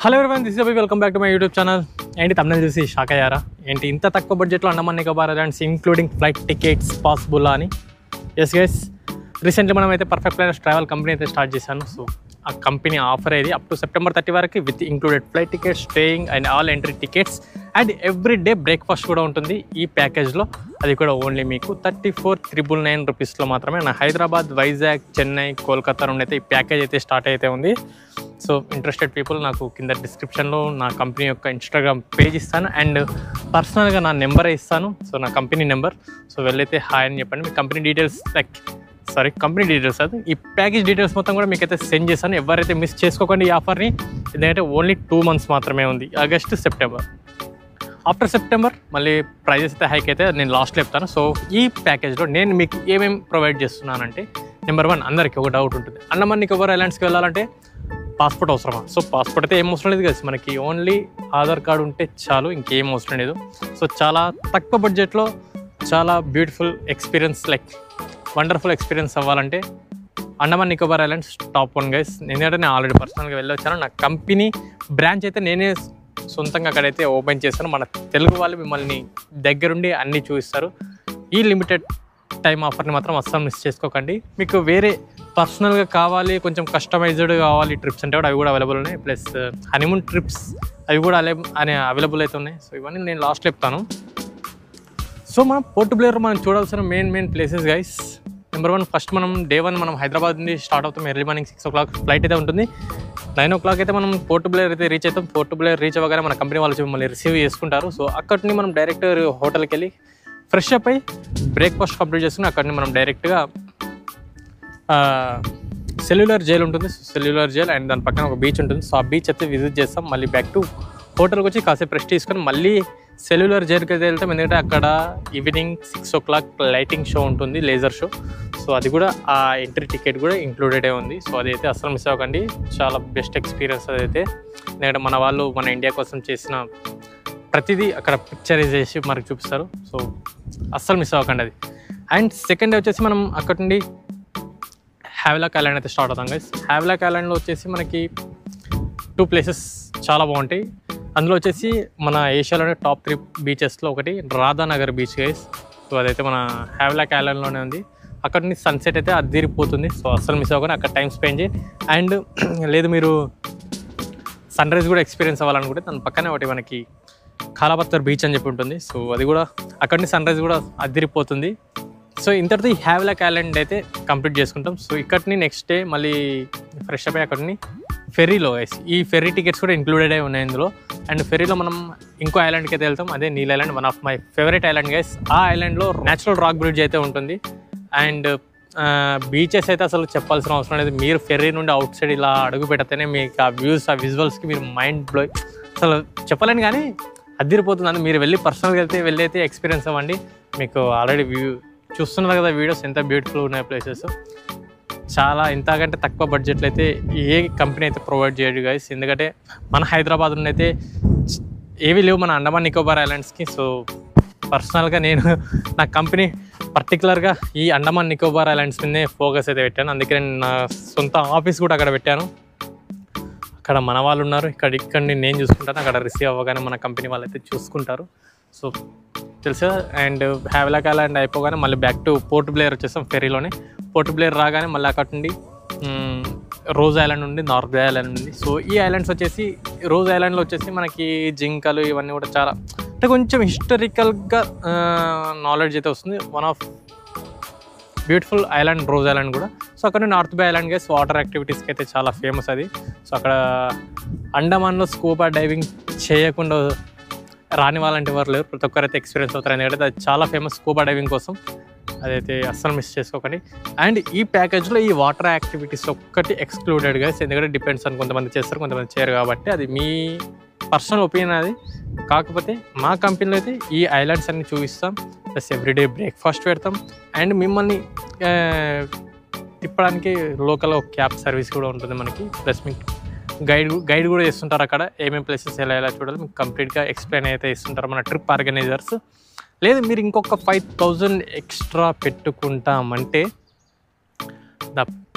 Hello everyone, this is Abhi. Welcome back to my YouTube channel. ఏంటి తమిళ చూసి shock అయ్యారా? ఏంటి ఇంత తక్కువ బడ్జెట్లో Andaman Nicobar islands including flight tickets possible అని? ఎస్ గైస్, రీసెంట్లీ మనం అయితే పర్ఫెక్ట్ ప్లానర్స్ ట్రావెల్ కంపెనీ అయితే స్టార్ట్ చేశాను. సో ఆ కంపెనీ ఆఫర్ అయ్యేది అప్ టు సెప్టెంబర్ 30 వరకు with included flight tickets, staying and all entry tickets and every day breakfast కూడా ఉంటుంది ఈ ప్యాకేజ్లో. అది కూడా ఓన్లీ మీకు 34,999 రూపీస్లో మాత్రమే. నా హైదరాబాద్, వైజాగ్, చెన్నై, కోల్కతా నుండి అయితే ఈ ప్యాకేజ్ అయితే స్టార్ట్ అయితే ఉంది. సో ఇంట్రెస్టెడ్ పీపుల్ నాకు కింద డిస్క్రిప్షన్లో నా కంపెనీ యొక్క ఇన్స్టాగ్రామ్ పేజ్ ఇస్తాను అండ్ పర్సనల్గా నా నెంబరే ఇస్తాను. సో నా కంపెనీ నెంబర్. సో వెళ్ళైతే హాయ్ అని చెప్పండి. మీ కంపెనీ డీటెయిల్స్ కంపెనీ డీటెయిల్స్ అది ఈ ప్యాకేజ్ డీటెయిల్స్ మొత్తం కూడా మీకైతే సెండ్ చేస్తాను. ఎవరైతే మిస్ చేసుకోకండి ఈ ఆఫర్ని. ఎందుకంటే ఓన్లీ 2 months మాత్రమే ఉంది, ఆగస్ట్, సెప్టెంబర్. ఆఫ్టర్ సెప్టెంబర్ మళ్ళీ ప్రైజెస్ అయితే హైక్ అయితే నేను లాస్ట్లో చెప్తాను. సో ఈ ప్యాకేజ్లో నేను మీకు ఏమేమి ప్రొవైడ్ చేస్తున్నానంటే, నెంబర్ 1, అందరికీ ఒక డౌట్ ఉంటుంది, అండమాన్ నికోబార్ ఐలాండ్స్కి వెళ్ళాలంటే పాస్పోర్ట్ అవసరమా? సో పాస్పోర్ట్ అయితే ఏం అవసరం లేదు కదా, మనకి ఓన్లీ ఆధార్ కార్డు ఉంటే చాలు, ఇంకేం అవసరం లేదు. సో చాలా తక్కువ బడ్జెట్లో చాలా బ్యూటిఫుల్ ఎక్స్పీరియన్స్, వండర్ఫుల్ ఎక్స్పీరియన్స్ అవ్వాలంటే Andaman Nicobar islands top 1 guys. ఎందుకంటే నేను ఆల్రెడీ పర్సనల్గా వెళ్ళొచ్చాను. నా కంపెనీ బ్రాంచ్ అయితే నేనే సొంతంగా అక్కడైతే ఓపెన్ చేశాను. మన తెలుగు వాళ్ళు మిమ్మల్ని దగ్గరుండి అన్నీ చూపిస్తారు. ఈ లిమిటెడ్ టైం ఆఫర్ని మాత్రం అస్సలు మిస్ చేసుకోకండి. మీకు వేరే పర్సనల్గా కావాలి, కొంచెం కస్టమైజ్డ్ కావాలి ట్రిప్స్ అంటే కూడా అవి కూడా అవైలబుల్ ఉన్నాయి. ప్లస్ హనీమూన్ ట్రిప్స్ అవి కూడా అవైలబుల్ అయితే ఉన్నాయి. సో ఇవన్నీ నేను లాస్ట్లో చెప్తాను. సో మనం పోర్ట్ బ్లేర్ మనం చూడాల్సిన main places guys. Number 1, first మనం డే 1 మనం హైదరాబాద్ నుండి స్టార్ట్ అవుతాం. ఎర్లీ మార్నింగ్ 6 o'clock ఫ్లైట్ అయితే ఉంటుంది. 9 o'clock అయితే మనం పోర్ట్ బ్లేర్ అయితే రీచ్ అవుతాం. పోర్ట్ బ్లేర్ రీచ్ అవ్వగానే మన కంపెనీ వాళ్ళు మళ్ళీ రిసీవ్ చేసుకుంటారు. సో అక్కడి నుంచి మనం డైరెక్ట్ హోటల్కి వెళ్ళి ఫ్రెష్ అప్ అయ్యి బ్రేక్ఫాస్ట్ కంప్లీట్ చేసుకుని అక్కడి నుంచి మనం డైరెక్ట్గా సెల్యులర్ జైల్ ఉంటుంది. సెల్యులర్ జైల్ అండ్ దాని పక్కన ఒక బీచ్ ఉంటుంది. సో ఆ బీచ్ అయితే విజిట్ చేస్తాం. మళ్ళీ బ్యాక్ టు హోటల్కి వచ్చి కాసేపు రెస్ట్ తీసుకొని మళ్ళీ సెల్యులర్ జైల్కి అయితే వెళ్తాం. ఎందుకంటే అక్కడ ఈవినింగ్ 6 o'clock లైటింగ్ షో ఉంటుంది, లేజర్ షో. సో అది కూడా ఆ ఎంట్రీ టికెట్ కూడా ఇంక్లూడెడే ఉంది. సో అదైతే అస్సలు మిస్ అవ్వకండి. చాలా బెస్ట్ ఎక్స్పీరియన్స్ అదైతే. ఎందుకంటే మన వాళ్ళు మన ఇండియా కోసం చేసిన ప్రతిదీ అక్కడ పిక్చరైజ్ చేసి మనకు చూపిస్తారు. సో అస్సలు మిస్ అవ్వకండి అది. అండ్ సెకండ్ వచ్చేసి మనం అక్కడ నుండి హ్యావ్లాక్ ఐలాండ్ అయితే స్టార్ట్ అవుతాం గైస్. హ్యావ్లాక్ ఐలాండ్లో వచ్చేసి మనకి 2 places చాలా బాగుంటాయి. అందులో వచ్చేసి మన ఏషియాలోనే టాప్ 3 బీచెస్లో ఒకటి రాధానగర్ బీచ్ గైస్. సో అదైతే మన హ్యావ్లాక్ ఐలాండ్లోనే ఉంది. అక్కడ నుంచి సన్సెట్ అయితే అదిరిపోతుంది. సో అస్సలు మిస్ అవ్వకుండా అక్కడ టైం స్పెండ్ చేయి. అండ్ లేదు మీరు సన్ రైజ్ కూడా ఎక్స్పీరియన్స్ అవ్వాలనుకుంటే దాని పక్కనే ఒకటి మనకి కాలాపత్తర్ బీచ్ అని చెప్పి ఉంటుంది. సో అది కూడా అక్కడి నుంచి సన్ రైజ్ కూడా అదిరిపోతుంది. సో ఇంతటితో ఈ హ్యావ్లాక్ ఐలాండ్ అయితే కంప్లీట్ చేసుకుంటాం. సో ఇక్కడిని నెక్స్ట్ డే మళ్ళీ ఫ్రెష్ అప్ అయ్యి అక్కడిని ఫెర్రీలో ఈ ఫెర్రీ టికెట్స్ కూడా ఇంక్లూడెడ్ అయి ఉన్నాయి ఇందులో. అండ్ ఫెర్రీలో మనం ఇంకో ఐలాండ్కి అయితే వెళ్తాం, అదే Neil Island, one of my favourite island guys. ఆ ఐలాండ్లో న్యాచురల్ రాక్ బ్రిడ్జ్ అయితే ఉంటుంది. అండ్ బీచెస్ అయితే అసలు చెప్పాల్సిన అవసరం లేదు. మీరు ఫెర్రీ నుండి అవుట్ సైడ్ ఇలా అడుగు పెడితేనే మీకు ఆ వ్యూస్, ఆ విజువల్స్కి మీరు మైండ్ బ్లో, అసలు చెప్పలేను కానీ అదిరిపోతుంది. మీరు వెళ్ళి పర్సనల్గా వెళ్ళి అయితే ఎక్స్పీరియన్స్ అవ్వండి. మీకు ఆల్రెడీ చూస్తున్నారు కదా వీడియోస్, ఎంత బ్యూటిఫుల్ ఉన్నాయి ప్లేసెస్. చాలా ఇంతకంటే తక్కువ బడ్జెట్లో అయితే ఏ కంపెనీ అయితే ప్రొవైడ్ చేయడు గైస్. ఎందుకంటే మన హైదరాబాద్ నుండి అయితే ఏవి లేవు మన అండమాన్ నికోబార్ ఐలాండ్స్కి. సో పర్సనల్గా నేను నా కంపెనీ పర్టికులర్గా ఈ అండమాన్ నికోబార్ ఐలాండ్స్ మీదే ఫోకస్ అయితే పెట్టాను. అందుకే నేను నా సొంత ఆఫీస్ కూడా అక్కడ పెట్టాను. అక్కడ మన వాళ్ళు ఉన్నారు, ఇక్కడ నేను చూసుకుంటాను. అక్కడ రిసీవ్ అవ్వగానే మన కంపెనీ వాళ్ళు అయితే చూసుకుంటారు. సో తెలుసా. అండ్ హ్యావ్లాక్ ఐలాండ్ అయిపోగానే మళ్ళీ బ్యాక్ టు పోర్ట్ బ్లేర్ వచ్చేస్తాం ఫెర్రీలోనే. పోర్ట్ బ్లేర్ రాగానే మళ్ళీ అక్కడ నుండి రోజ్ ఐలాండ్ ఉంది, నార్త్ ఐలాండ్ ఉంది. సో ఈ ఐలాండ్స్ వచ్చేసి రోజ్ ఐలాండ్లో వచ్చేసి మనకి జింకలు ఇవన్నీ కూడా చాలా అంటే కొంచెం హిస్టారికల్గా నాలెడ్జ్ అయితే వస్తుంది. One of beautiful island rose island కూడా. సో అక్కడ నార్త్ బే ఐలాండ్ గైస్ వాటర్ యాక్టివిటీస్కి అయితే చాలా ఫేమస్ అది. సో అక్కడ అండమాన్లో స్కూబా డైవింగ్ చేయకుండా రాని వాళ్ళంటే ఎవరు లేరు, ప్రతి ఒక్కరైతే ఎక్స్పీరియన్స్ అవుతారు. ఎందుకంటే అది చాలా ఫేమస్ స్కూబా డైవింగ్ కోసం. అదైతే అస్సలు మిస్ చేసుకోకండి. అండ్ ఈ ప్యాకేజ్లో ఈ వాటర్ యాక్టివిటీస్ ఒక్కటి ఎక్స్క్లూడెడ్ గైస్. ఎందుకంటే డిపెండ్స్ అని, కొంతమంది చేస్తారు కొంతమంది చేయరు, కాబట్టి అది మీ పర్సనల్ ఒపీనియన్ అది. కాకపోతే మా కంపెనీలో అయితే ఈ ఐలాండ్స్ అన్ని చూపిస్తాం, ప్లస్ ఎవ్రీడే బ్రేక్ఫాస్ట్ పెడతాం. అండ్ మిమ్మల్ని తిప్పడానికి లోకల్ క్యాబ్ సర్వీస్ కూడా ఉంటుంది మనకి. ప్లస్ మీకు గైడ్ కూడా చేస్తుంటారు. అక్కడ ఏమేమి ప్లేసెస్ ఎలా చూడాలి మీకు కంప్లీట్గా ఎక్స్ప్లెయిన్ అయితే ఇస్తుంటారు మన ట్రిప్ ఆర్గనైజర్స్. లేదు మీరు ఇంకొక 5,000 ఎక్స్ట్రా పెట్టుకుంటామంటే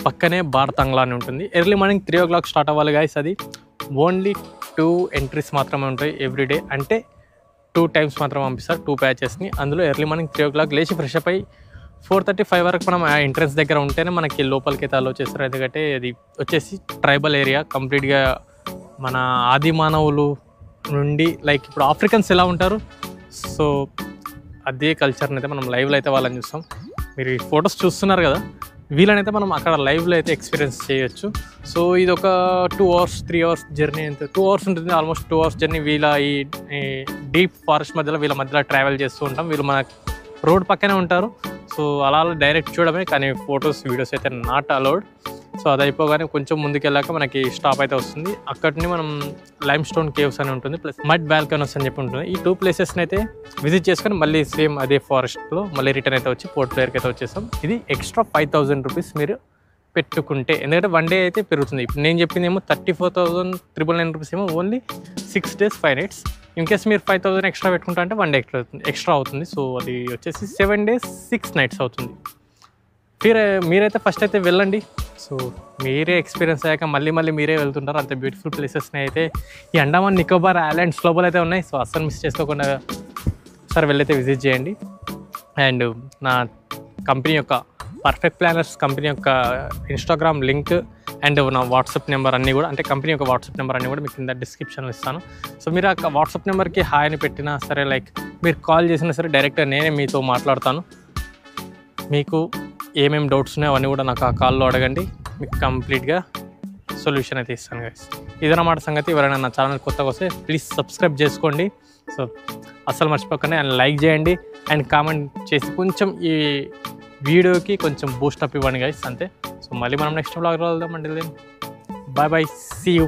పక్కనే భారతంగ్లా అని ఉంటుంది. ఎర్లీ మార్నింగ్ 3 o'clock స్టార్ట్ అవ్వాలి గాయస్. అది ఓన్లీ 2 ఎంట్రీస్ మాత్రమే ఉంటాయి ఎవ్రీడే. అంటే 2 టైమ్స్ మాత్రమే పంపిస్తారు, 2 బ్యాచెస్ని. అందులో ఎర్లీ మార్నింగ్ 3 o'clock లేచి ఫ్రెష్ అప్ అయ్యి 4:35 వరకు మనం ఆ ఎంట్రన్స్ దగ్గర ఉంటేనే మనకి లోపలికి అయితే అలో చేస్తారు. ఎందుకంటే అది వచ్చేసి ట్రైబల్ ఏరియా కంప్లీట్గా. మన ఆది మానవులు నుండి లైక్ ఇప్పుడు ఆఫ్రికన్స్ ఎలా ఉంటారు, సో అదే కల్చర్ని అయితే మనం లైవ్లో అయితే వాళ్ళని చూస్తాం. మీరు ఈ ఫొటోస్ చూస్తున్నారు కదా, వీళ్ళనైతే మనం అక్కడ లైవ్లో అయితే ఎక్స్పీరియన్స్ చేయొచ్చు. సో ఇది ఒక 2 hours 3 hours జర్నీ, అంతే 2 hours ఉంటుంది, ఆల్మోస్ట్ 2 hours జర్నీ. వీళ్ళ ఈ డీప్ ఫారెస్ట్ మధ్యలో వీళ్ళ మధ్యలో ట్రావెల్ చేస్తూ ఉంటాం. వీళ్ళు మన రోడ్ పక్కనే ఉంటారు, సో అలా డైరెక్ట్ చూడమే, కానీ ఫొటోస్ వీడియోస్ అయితే నాట్ అలౌడ్. సో అది అయిపోగానే కొంచెం ముందుకెళ్ళాక మనకి స్టాప్ అయితే వస్తుంది. అక్కడిని మనం లైమ్ స్టోన్ కేవ్స్ అని ఉంటుంది, ప్లస్ మడ్ బాల్కనీస్ అని చెప్పి ఉంటుంది. ఈ 2 ప్లేసెస్ని అయితే విజిట్ చేసుకొని మళ్ళీ సేమ్ అదే ఫారెస్ట్లో మళ్ళీ రిటర్న్ అయితే వచ్చి పోర్ట్ బ్లెయిర్కి అయితే వచ్చేస్తాం. ఇది ఎక్స్ట్రా 5,000 రూపీస్ మీరు పెట్టుకుంటే, ఎందుకంటే 1 day అయితే పెరుగుతుంది. ఇప్పుడు నేను చెప్పింది ఏమో 34,999 రూపీస్ ఏమో only 6 days 5 nights. In case మీరు 5,000 ఎక్స్ట్రా పెట్టుకుంటా అంటే 1 day ఎక్స్ట్రా అవుతుంది. సో అది వచ్చేసి 7 days 6 nights అవుతుంది. మీరైతే ఫస్ట్ అయితే వెళ్ళండి. సో మీరే ఎక్స్పీరియన్స్ అయ్యాక మళ్ళీ మీరే వెళ్తుంటారు. అంత బ్యూటిఫుల్ ప్లేసెస్ని అయితే ఈ అండమాన్ నికోబార్ ఐలాండ్స్ లోపల అయితే ఉన్నాయి. సో అస్సలు మిస్ చేసుకోకుండా ఒకసారి వెళ్ళైతే విజిట్ చేయండి. అండ్ నా కంపెనీ యొక్క పర్ఫెక్ట్ ప్లానర్స్ కంపెనీ యొక్క ఇన్స్టాగ్రామ్ లింక్ అండ్ నా వాట్సాప్ నెంబర్ అన్నీ కూడా, అంటే కంపెనీ యొక్క వాట్సాప్ నెంబర్ అన్నీ కూడా మీకు కింద డిస్క్రిప్షన్లో ఇస్తాను. సో మీరు ఆ వాట్సాప్ నెంబర్కి హాయ్ అని పెట్టినా సరే, లైక్ మీరు కాల్ చేసినా సరే, డైరెక్ట్గా నేనే మీతో మాట్లాడతాను. మీకు ఏమేమి డౌట్స్ ఉన్నాయో అవన్నీ కూడా నాకు ఆ కాల్లో అడగండి, మీకు కంప్లీట్గా సొల్యూషన్ అయితే ఇస్తాను గైస్. ఇదన్నమాట సంగతి. ఎవరైనా నా ఛానల్ కొత్తగా వస్తే ప్లీజ్ సబ్స్క్రైబ్ చేసుకోండి. సో అస్సలు మర్చిపోకండి, అండ్ లైక్ చేయండి అండ్ కామెంట్ చేసి కొంచెం ఈ వీడియోకి కొంచెం బూస్టప్ ఇవ్వండి గైస్, అంతే. సో మళ్ళీ మనం నెక్స్ట్ వ్లాగ్లో వెళ్దాం. అండి బాయ్ బాయ్, సీ యూ.